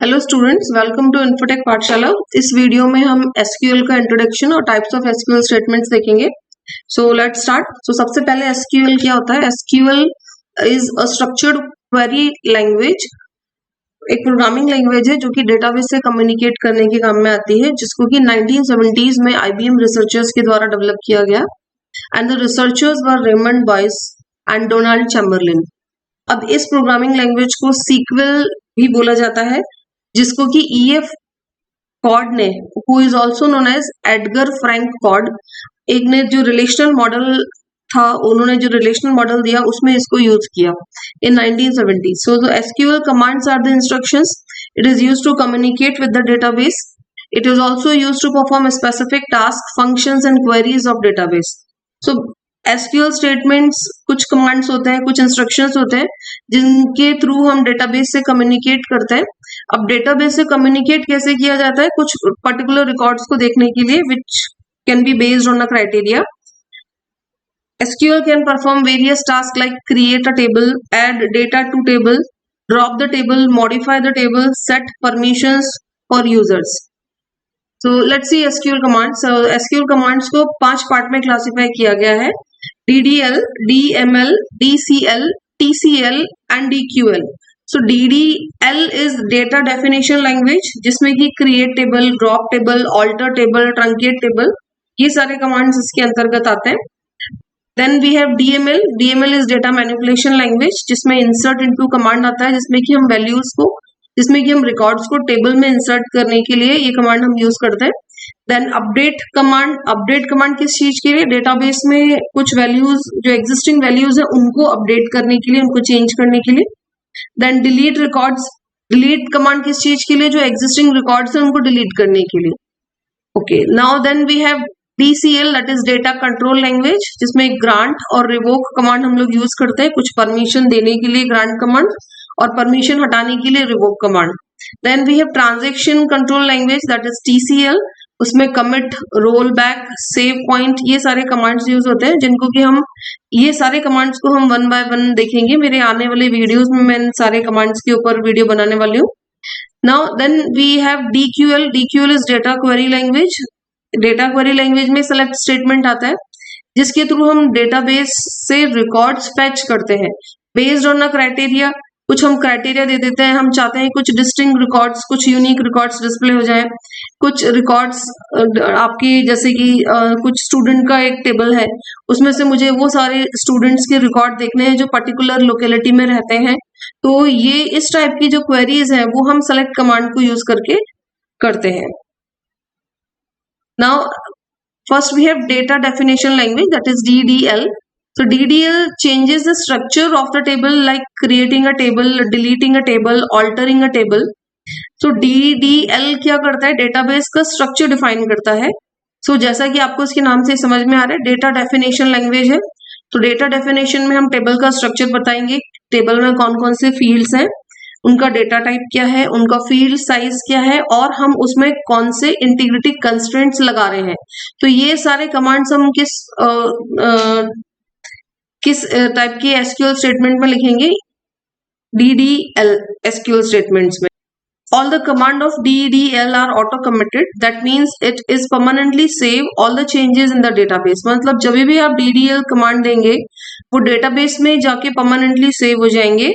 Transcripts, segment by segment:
Hello students, welcome to Infotech Pathshala. इस video में हम एसक्यूएल का इंट्रोडक्शन और टाइप्स ऑफ एसक्यूएल स्टेटमेंट्स देखेंगे। So let's start. सो सबसे पहले एसक्यूएल क्या होता है? SQL is a structured query language. एक प्रोग्रामिंग लैंग्वेज है जो कि डेटाबेस से कम्युनिकेट करने के काम में आती है, जिसको कि 1970s में IBM रिसर्चर्स के द्वारा डेवलप किया गया। And the researchers were Raymond Boyce and Donald Chamberlin. अब इस प्रोग्रामिंग लैंग्वेज को सीक्वल भी बोला जाता है, जिसको कि EF कॉड ने, who is also known as Edgar Frank Codd, एक ने जो रिलेशनल मॉडल था, उन्होंने जो रिलेशनल मॉडल दिया उसमें इसको यूज किया in 1970। So the SQL commands are the instructions. It is used to communicate with the database. It is also used to perform specific task, functions and queries of database. So SQL statements कुछ commands होते हैं, कुछ instructions होते हैं जिनके through हम database से communicate करते हैं। अब डेटाबेस से कम्युनिकेट कैसे किया जाता है? कुछ पर्टिकुलर रिकॉर्ड्स को देखने के लिए, which can be based on a criteria. SQL can perform various tasks like create a table, add data to table, drop the table, modify the table, set permissions for users. So let's see SQL commands. So SQL commands को 5 part में classify किया गया है: DDL, DML, DCL, TCL and DQL. So DDL is data definition language, जिसमें कि create table, drop table, alter table, truncate table, ये सारे commands इसके अंतर्गत आते हैं। Then we have DML. DML is data manipulation language, जिसमें insert into कमांड आता है, जिसमें कि हम वैल्यूज को, जिसमें कि हम रिकॉर्ड्स को टेबल में इंसर्ट करने के लिए ये कमांड हम यूज करते हैं। Then update command. Update command किस चीज के लिए? डेटाबेस में कुछ वैल्यूज, जो एग्जिस्टिंग वैल्यूज है, उनको अपडेट करने के लिए, उनको चेंज करने के लिए। Then delete records. Delete command किस चीज के लिए? जो एग्जिस्टिंग रिकॉर्ड्स है उनको डिलीट करने के लिए। Okay, now then we have DCL, that is data control language, जिसमें ग्रांट और रिवोक कमांड हम लोग यूज करते हैं, कुछ परमिशन देने के लिए ग्रांट कमांड और परमिशन हटाने के लिए revoke command. Then we have transaction control language, that is TCL, उसमें commit, roll back, save point, ये सारे कमांड्स यूज होते हैं, जिनको कि हम, ये सारे कमांड्स को हम वन बाय वन देखेंगे। मेरे आने वाले वीडियोस में मैं इन सारे कमांड्स के ऊपर वीडियो बनाने वाली हूँ। Now then we have DQL. DQL is data query language. Data query language में सेलेक्ट स्टेटमेंट आता है, जिसके थ्रू हम डेटाबेस से रिकॉर्ड्स फेच करते हैं बेस्ड ऑन अ क्राइटेरिया। कुछ हम क्राइटेरिया दे देते हैं, हम चाहते हैं कुछ डिस्टिंक्ट रिकॉर्ड्स, कुछ यूनिक रिकॉर्ड्स डिस्प्ले हो जाए। कुछ रिकॉर्ड्स आपकी, जैसे कि कुछ स्टूडेंट का एक टेबल है, उसमें से मुझे वो सारे स्टूडेंट्स के रिकॉर्ड देखने हैं जो पर्टिकुलर लोकेलिटी में रहते हैं। तो ये इस टाइप की जो क्वेरीज है वो हम सेलेक्ट कमांड को यूज करके करते हैं। Now first we have data definition language, that is DDL. So DDL changes the structure of the table, like creating a table, deleting a table, altering a table. So DDL क्या करता है? Database का structure define करता है। So जैसा कि आपको इसके नाम से समझ में आ रहा है, डेटा डेफिनेशन लैंग्वेज है। तो डेटा डेफिनेशन में हम टेबल का स्ट्रक्चर बताएंगे, टेबल में कौन कौन से फील्ड्स हैं, उनका डेटा टाइप क्या है, उनका फील्ड साइज क्या है, और हम उसमें कौन से इंटीग्रिटी कंस्ट्रेंट्स लगा रहे हैं। तो ये सारे कमांड्स हम किस टाइप की SQL स्टेटमेंट में लिखेंगे? DDL SQL स्टेटमेंट्स में। All the command of DDL are auto committed. That means it is permanently save all the changes in the database. मतलब जब भी आप DDL कमांड देंगे वो डेटाबेस में जाके परमानेंटली सेव हो जाएंगे।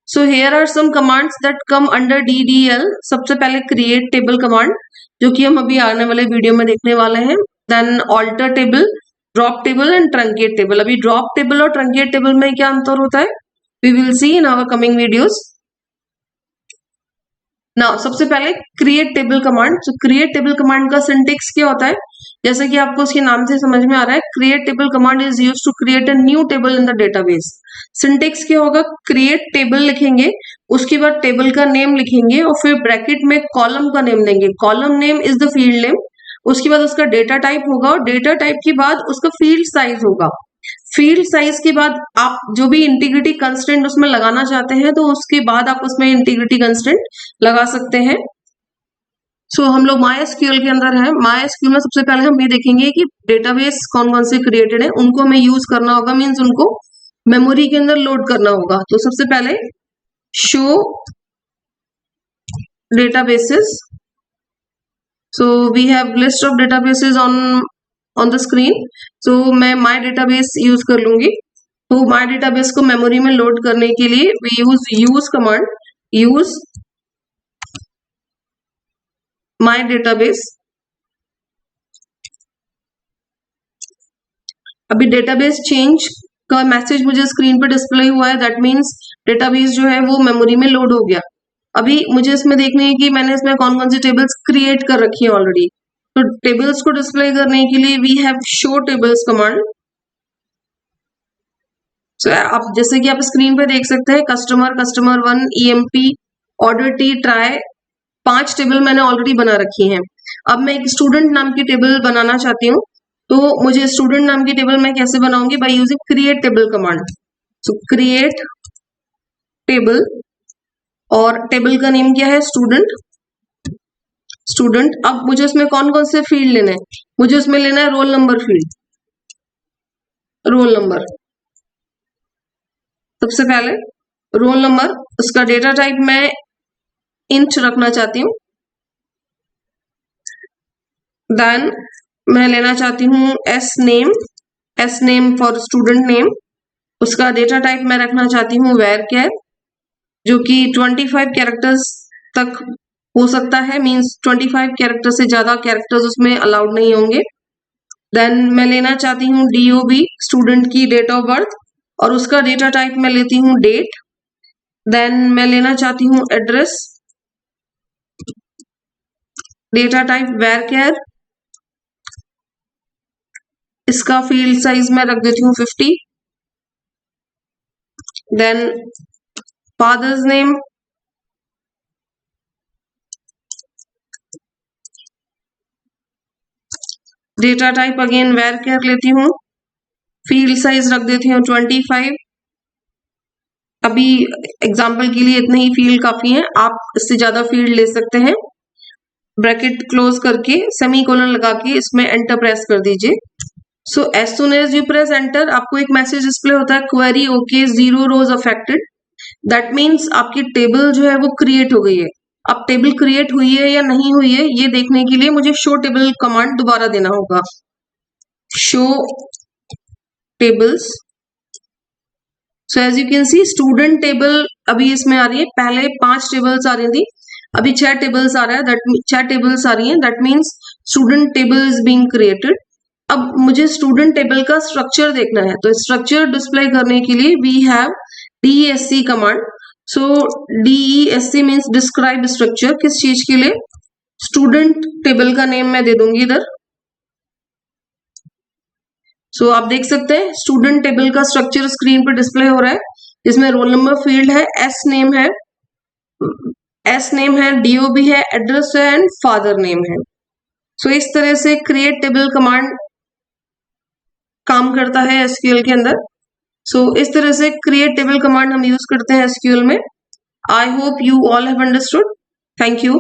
So here are some commands that come under DDL. सबसे पहले create table कमांड, जो कि हम अभी आने वाले वीडियो में देखने वाले हैं। Then alter table, drop table and truncate table. अभी ड्रॉप टेबल और ट्रंकेट टेबल में क्या अंतर होता है, we will see in our coming videos. Now सबसे पहले क्रिएट टेबल कमांड। तो क्रिएट टेबल कमांड का सिंटेक्स क्या होता है? जैसे कि आपको उसके नाम से समझ में आ रहा है, create table command is used to create a new table in the database. Syntax क्या होगा? क्रिएट टेबल लिखेंगे, उसके बाद टेबल का नेम लिखेंगे और फिर ब्रैकेट में कॉलम का नेम देंगे। Column name is the field name, उसके बाद उसका डेटा टाइप होगा, और डेटा टाइप के बाद उसका फील्ड साइज होगा। फील्ड साइज के बाद आप जो भी इंटीग्रिटी कंस्ट्रेंट उसमें लगाना चाहते हैं, तो उसके बाद आप उसमें इंटीग्रिटी कंस्ट्रेंट लगा सकते हैं। सो हम लोग MySQL के अंदर है। MySQL में सबसे पहले हम ये देखेंगे कि डेटाबेस कौन कौन से क्रिएटेड है, उनको हमें यूज करना होगा, मीन्स उनको मेमोरी के अंदर लोड करना होगा। तो सबसे पहले show databases. So we have list of databases on the screen. So मैं my database use कर लूंगी. तो my database को मेमोरी में लोड करने के लिए we use command, use my database. अभी डेटाबेस चेंज का मैसेज मुझे स्क्रीन पे डिस्प्ले हुआ है. दैट मीन्स डेटाबेस जो है वो मेमोरी में लोड हो गया. अभी मुझे इसमें देखना है कि मैंने इसमें कौन कौन सी टेबल्स क्रिएट कर रखी है ऑलरेडी. तो टेबल्स को डिस्प्ले करने के लिए we have show tables command. So आप जैसे कि आप स्क्रीन पे देख सकते हैं customer 1, EMP, order T, try, 5 table मैंने ऑलरेडी बना रखी हैं. अब मैं एक स्टूडेंट नाम की टेबल बनाना चाहती हूँ. तो मुझे स्टूडेंट नाम की टेबल मैं कैसे बनाऊंगी? By using create table command. So create table और टेबल का नेम क्या है? स्टूडेंट. अब मुझे उसमें कौन कौन से फील्ड लेने हैं? मुझे उसमें लेना है roll number field. Roll number सबसे पहले रोल नंबर. उसका डेटा टाइप मैं इंट रखना चाहती हूँ. देन मैं लेना चाहती हूँ S name for student name. उसका डेटा टाइप मैं रखना चाहती हूँ वेर केयर, जो कि 25 कैरेक्टर्स तक हो सकता है. मींस 25 कैरेक्टर से ज्यादा कैरेक्टर्स उसमें अलाउड नहीं होंगे. देन मैं लेना चाहती हूँ DOB, स्टूडेंट की डेट ऑफ बर्थ, और उसका डेटा टाइप मैं लेती हूँ डेट. देन मैं लेना चाहती हूँ address, data type varchar. इसका फील्ड साइज मैं रख देती हूँ 50. Then father's name, data type again varchar लेती हूँ. फील्ड साइज रख देती हूँ 25. अभी एग्जाम्पल के लिए इतने ही फील्ड काफी हैं. आप इससे ज्यादा फील्ड ले सकते हैं. ब्रैकेट क्लोज करके सेमीकोलन लगा के इसमें एंटर प्रेस कर दीजिए. So as soon as you press enter आपको एक मैसेज डिस्प्ले होता है query okay 0 rows affected. That means आपकी टेबल जो है वो क्रिएट हो गई है. अब टेबल क्रिएट हुई है या नहीं हुई है ये देखने के लिए मुझे शो टेबल कमांड दोबारा देना होगा. Show tables. So as you can see student table अभी इसमें आ रही है. पहले 5 टेबल्स आ रही थी, अभी 6 टेबल्स आ रहा है. 6 टेबल्स आ रही हैं. That means student table is being created. अब मुझे स्टूडेंट टेबल का स्ट्रक्चर देखना है. तो स्ट्रक्चर डिस्प्ले करने के लिए we have DESC command. So DESC means describe structure. किस चीज के लिए? स्टूडेंट टेबल का नेम मैं दे दूंगी इधर. सो आप देख सकते हैं स्टूडेंट टेबल का स्ट्रक्चर स्क्रीन पर डिस्प्ले हो रहा है. इसमें रोल नंबर फील्ड है, एस नेम है, DOB है, एड्रेस है एंड फादर नेम है. सो इस तरह से क्रिएट टेबल कमांड काम करता है SQL के अंदर. सो इस तरह से क्रिएट टेबल कमांड हम यूज करते हैं SQL में. I hope you all have understood. Thank you.